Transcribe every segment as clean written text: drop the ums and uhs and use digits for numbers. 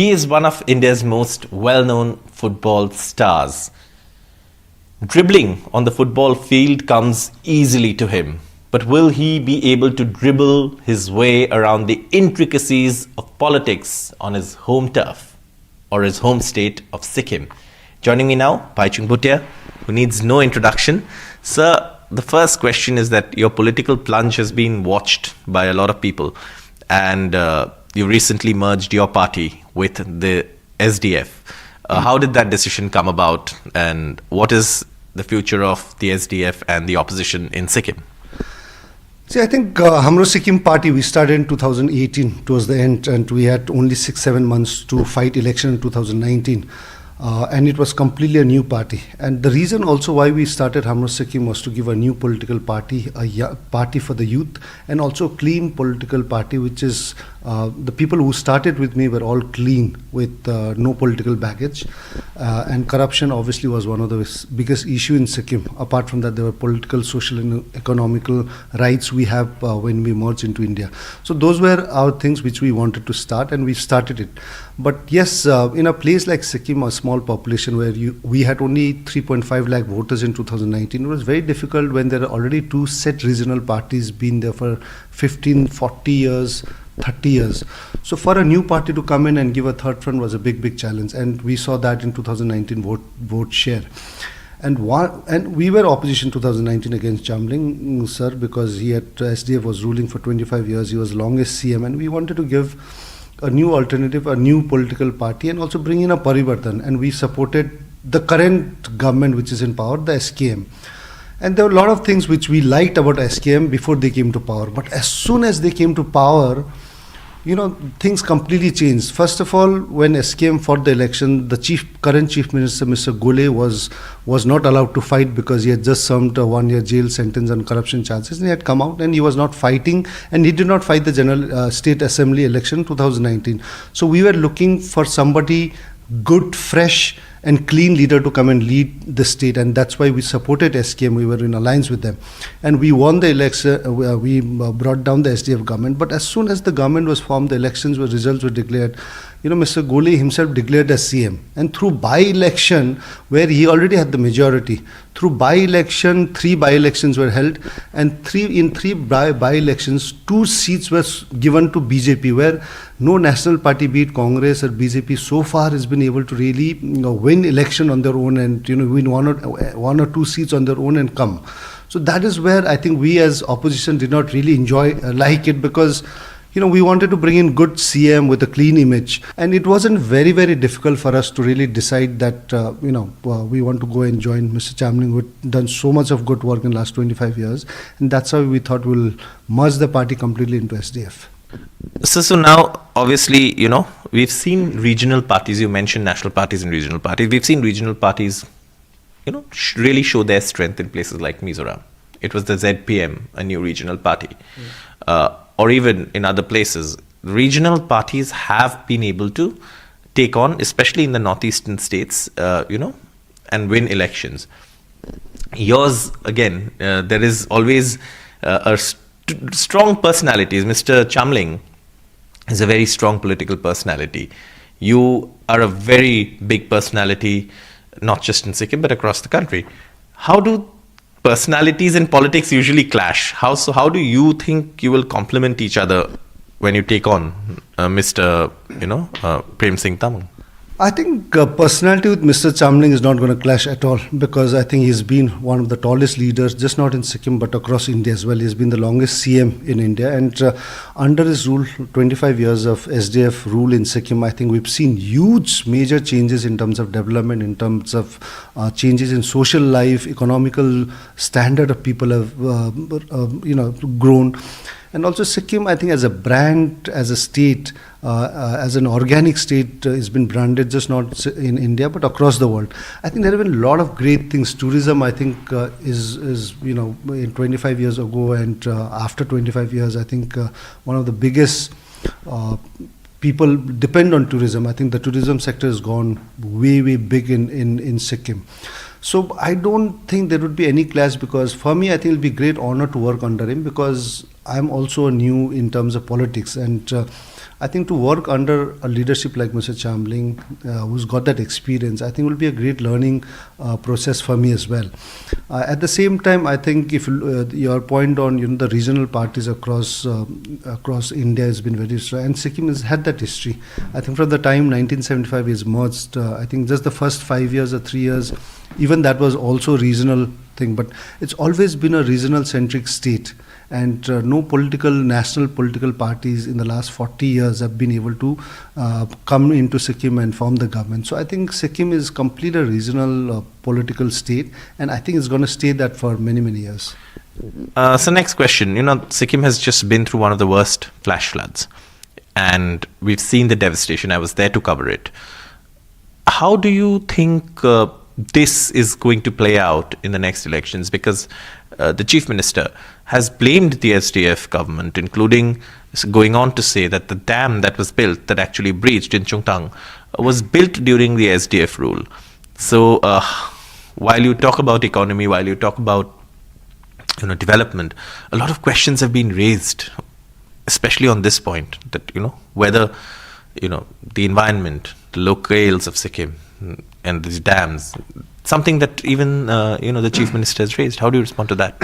He is one of India's most well-known football stars. Dribbling on the football field comes easily to him. But will he be able to dribble his way around the intricacies of politics on his home turf or his home state of Sikkim? Joining me now, Bhaichung Bhutia, who needs no introduction. Sir, the first question is that your political plunge has been watched by a lot of people, and you recently merged your party with the SDF. How did that decision come about, and what is the future of the SDF and the opposition in Sikkim? See, I think Hamro Sikkim party, we started in 2018 towards the end, and we had only 6-7 months to fight election in 2019. And it was completely a new party. And the reason also why we started Hamro Sikkim was to give a new political party, a party for the youth, and also a clean political party, which is the people who started with me were all clean with no political baggage. And corruption obviously was one of the biggest issue in Sikkim. Apart from that, there were political, social and economical rights we have when we merged into India. So those were our things which we wanted to start, and we started it. But yes, in a place like Sikkim, a small population where we had only 3.5 lakh voters in 2019, it was very difficult when there are already two set regional parties been there for 15, 40 years, 30 years. So for a new party to come in and give a third front was a big challenge, and we saw that in 2019 vote share. And we were opposition 2019 against Chamling, sir, because he had SDF was ruling for 25 years. He was longest CM, and we wanted to give a new alternative, a new political party, and also bring in a parivartan. And we supported the current government which is in power, the SKM. And there were a lot of things which we liked about SKM before they came to power. But as soon as they came to power, things completely changed. First of all, when SKM fought the election, the current Chief Minister, Mr Golay, was not allowed to fight because he had just served a 1-year jail sentence on corruption charges. And he had come out and he was not fighting, and he did not fight the General State Assembly election 2019. So we were looking for somebody good, fresh and clean leader to come and lead the state, and that's why we supported SKM. We were in alliance with them, and we won the election. We brought down the SDF government. But as soon as the government was formed, the results were declared. Mr. Golay himself declared as CM, and through by-election, where he already had the majority, through by-election, 3 by-elections were held, and in three by-elections, 2 seats were given to BJP, where no national party, be it Congress or BJP, so far has been able to really win election on their own and win one or two seats on their own and come. So that is where I think we as opposition did not really like it, because we wanted to bring in good CM with a clean image, and it wasn't very difficult for us to really decide that we want to go and join Mr Chamling, who had done so much of good work in the last 25 years, and that's how we thought we'll merge the party completely into SDF. So now, obviously, we've seen regional parties. You mentioned national parties and regional parties. We've seen regional parties, really show their strength in places like Mizoram. It was the ZPM, a new regional party. Or even in other places, regional parties have been able to take on, especially in the northeastern states, and win elections. Yours, again, there is always strong personalities. Mr. Chamling is a very strong political personality. You are a very big personality, not just in Sikkim, but across the country. How do personalities in politics usually clash? How do you think you will complement each other when you take on Mr. Prem Singh Tamang? I think personality with Mr. Chamling is not going to clash at all, because I think he's been one of the tallest leaders, just not in Sikkim but across India as well. He's been the longest CM in India, and under his rule, 25 years of SDF rule in Sikkim, I think we've seen huge major changes in terms of development, in terms of changes in social life, economical standard of people have grown. And also Sikkim, I think as a brand, as a state, as an organic state, has been branded just not in India but across the world. I think there have been a lot of great things. Tourism, I think, is in 25 years ago and after 25 years, I think one of the biggest people depend on tourism. I think the tourism sector has gone way big in Sikkim. So I don't think there would be any clash, because for me, I think it will be great honor to work under him, because I'm also new in terms of politics, and I think to work under a leadership like Mr. Chamling, who's got that experience, I think will be a great learning process for me as well. At the same time, I think if your point on the regional parties across India has been very strong, and Sikkim has had that history. I think from the time 1975 is merged, I think just the first 5 years or 3 years, even that was also regional thing, but it's always been a regional centric state, and no national political parties in the last 40 years have been able to come into Sikkim and form the government. So I think Sikkim is completely a regional political state, and I think it's going to stay that for many, many years. So next question, Sikkim has just been through one of the worst flash floods, and we've seen the devastation. I was there to cover it. How do you think this is going to play out in the next elections? Because the Chief Minister has blamed the SDF government, including going on to say that the dam that was built, that actually breached in Chungthang, was built during the SDF rule. So while you talk about economy, while you talk about development, a lot of questions have been raised, especially on this point, that whether the environment, the locales of Sikkim and these dams, something that even the Chief Minister has raised. How do you respond to that?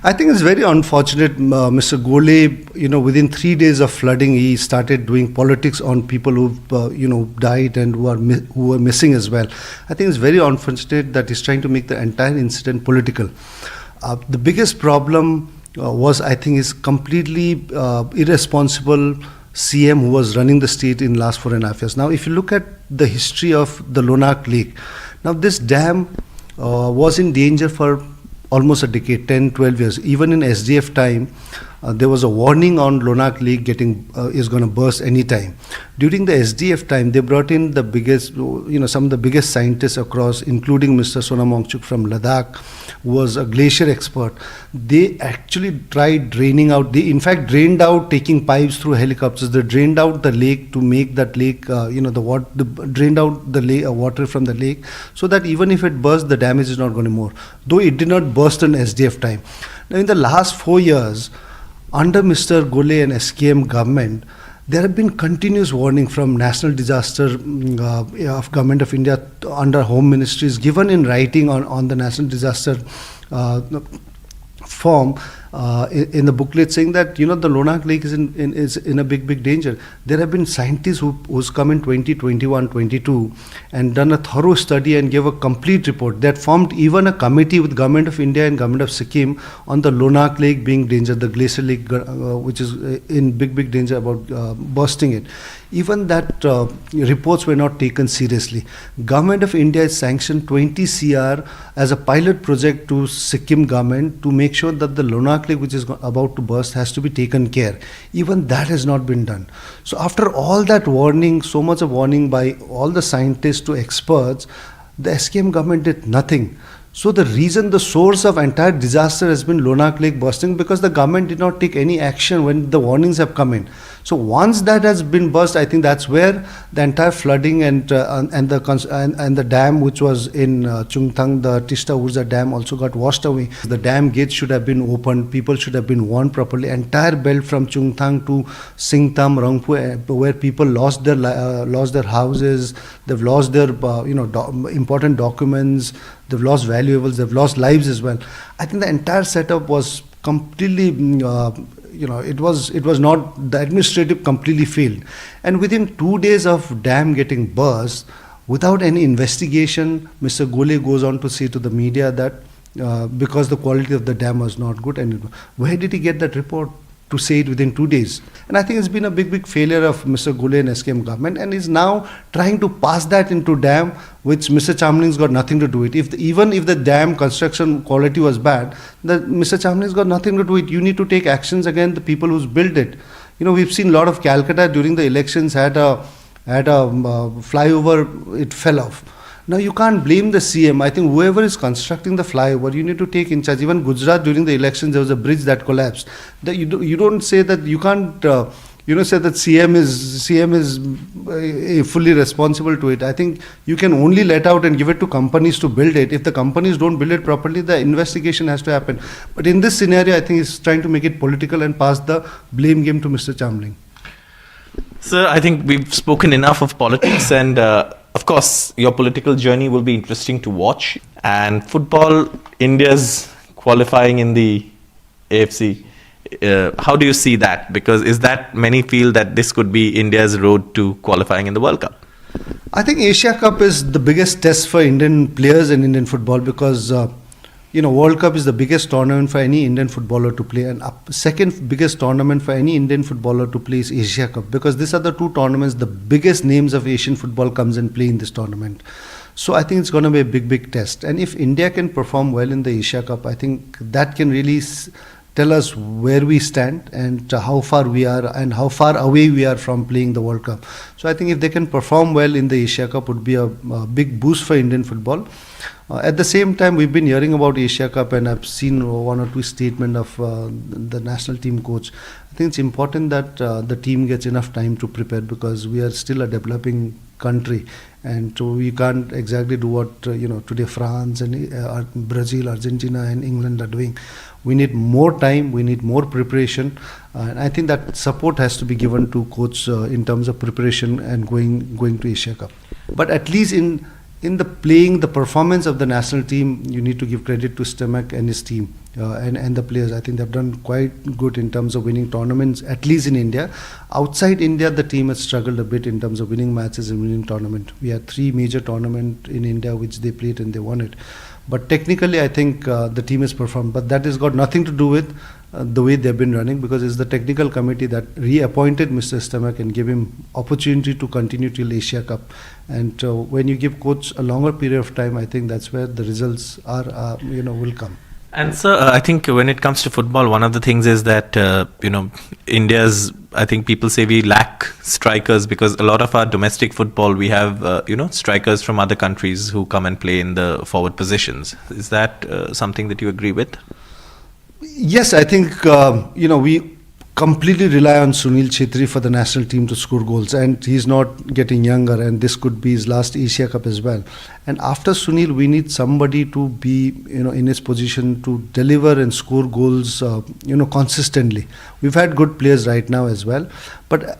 I think it's very unfortunate. Mr. Golay, within 3 days of flooding, he started doing politics on people who've died and who were missing as well. I think it's very unfortunate that he's trying to make the entire incident political. The biggest problem was, I think, is completely irresponsible CM who was running the state in last 4.5 years. Now, if you look at the history of the Lonak Lake, now this dam was in danger for almost a decade, 10, 12 years. Even in SDF time, there was a warning on Lonak Lake is going to burst anytime. During the SDF time, they brought in the biggest, some of the biggest scientists across, including Mr. Sonamongchuk from Ladakh, who was a glacier expert. They actually tried draining out. They in fact drained out, taking pipes through helicopters. They drained out the lake to make that lake, drained out the lake, water from the lake, so that even if it bursts, the damage is not going to be more. Though it did not burst in SDF time. Now, in the last 4 years, under Mr. Golay and SKM government, there have been continuous warning from National Disaster of Government of India under Home Ministries given in writing on the National Disaster form in the booklet, saying that the Lonak Lake is in a big danger. There have been scientists who's come in 2021, 22 and done a thorough study and gave a complete report that formed even a committee with Government of India and Government of Sikkim on the Lonak Lake being danger, the glacier lake which is in big danger about bursting it. Even that reports were not taken seriously. Government of India has sanctioned 20 CR as a pilot project to Sikkim government to make sure that the Lonak Lake, which is about to burst, has to be taken care. Even that has not been done. So after all that warning, so much of warning by all the scientists to experts, the SKM government did nothing. So the source of entire disaster has been Lonak Lake bursting, because the government did not take any action when the warnings have come in. So once that has been burst, I think that's where the entire flooding and the dam which was in Chungthang, the Teesta Urja dam, also got washed away. The dam gates should have been opened. People should have been warned properly. Entire belt from Chungthang to Singtam, Rangpur, where people lost their houses, they've lost their important documents, they've lost valuables, they've lost lives as well. I think the entire setup was completely, it was not, the administrative completely failed. And within 2 days of dam getting burst, without any investigation, Mr. Golay goes on to say to the media that because the quality of the dam was not good. And where did he get that report to say it within 2 days? And I think it's been a big failure of Mr. Golay and SKM government, and is now trying to pass that into dam, which Mr. Chamling's got nothing to do with. Even if the dam construction quality was bad, Mr. Chamling's got nothing to do with it. You need to take actions against the people who's built it. We've seen a lot of Calcutta during the elections had a flyover, it fell off. Now you can't blame the CM. I think whoever is constructing the flyover, you need to take in charge. Even Gujarat during the elections, there was a bridge that collapsed. You don't say that, you can't say that CM is fully responsible to it. I think you can only let out and give it to companies to build it. If the companies don't build it properly, the investigation has to happen. But in this scenario, I think he's trying to make it political and pass the blame game to Mr. Chamling. Sir, I think we've spoken enough of politics, and of course, your political journey will be interesting to watch. And football, India's qualifying in the AFC. How do you see that? Because is that many feel that this could be India's road to qualifying in the World Cup? I think Asia Cup is the biggest test for Indian players in Indian football because World Cup is the biggest tournament for any Indian footballer to play, and second biggest tournament for any Indian footballer to play is Asia Cup, because these are the two tournaments the biggest names of Asian football comes and play in this tournament. So I think it's going to be a big test, and if India can perform well in the Asia Cup, I think that can really tell us where we stand and how far we are and how far away we are from playing the World Cup. So I think if they can perform well in the Asia Cup, would be a big boost for Indian football. At the same time, we've been hearing about Asia Cup, and I've seen one or two statements of the national team coach. I think it's important that the team gets enough time to prepare, because we are still a developing country, and so we can't exactly do what today France and Brazil, Argentina and England are doing. We need more time, we need more preparation, and I think that support has to be given to coach in terms of preparation and going to Asia Cup. But at least in the performance of the national team, you need to give credit to Stamak and his team and the players. I think they've done quite good in terms of winning tournaments, at least in India. Outside India, the team has struggled a bit in terms of winning matches and winning tournament. We had 3 major tournaments in India which they played and they won it. But technically, I think the team has performed. But that has got nothing to do with the way they've been running, because it's the technical committee that reappointed Mr. Stamak and gave him opportunity to continue till Asia Cup. And when you give coach a longer period of time, I think that's where the results are, will come. And sir, I think when it comes to football, one of the things is that, India's, I think people say we lack strikers, because a lot of our domestic football, we have, strikers from other countries who come and play in the forward positions. Is that something that you agree with? Yes, I think, we completely rely on Sunil Chhetri for the national team to score goals, and he's not getting younger, and this could be his last Asia Cup as well. And after Sunil, we need somebody to be, in his position to deliver and score goals, consistently. We've had good players right now as well, but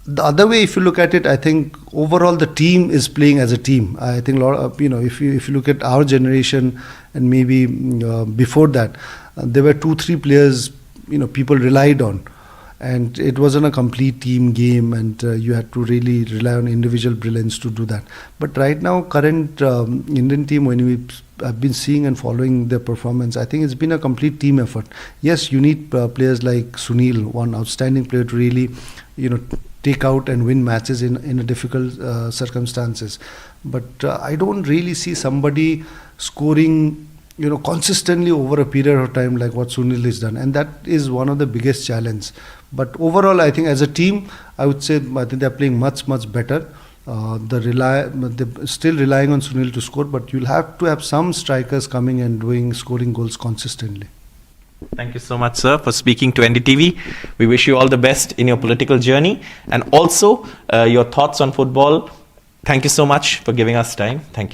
the other way, if you look at it, I think overall the team is playing as a team. I think a lot of, if you look at our generation and maybe before that, there were 2-3 players, people relied on. And it wasn't a complete team game, and you had to really rely on individual brilliance to do that. But right now, current Indian team, when I've been seeing and following their performance, I think it's been a complete team effort. Yes, you need players like Sunil, one outstanding player, to really, take out and win matches in a difficult circumstances. But I don't really see somebody scoring consistently over a period of time like what Sunil has done, and that is one of the biggest challenge. But overall, I think as a team, I would say I think they're playing much better. They're still relying on Sunil to score, but you'll have to have some strikers coming and scoring goals consistently. Thank you so much, sir, for speaking to NDTV. We wish you all the best in your political journey, and also your thoughts on football. Thank you so much for giving us time. Thank you.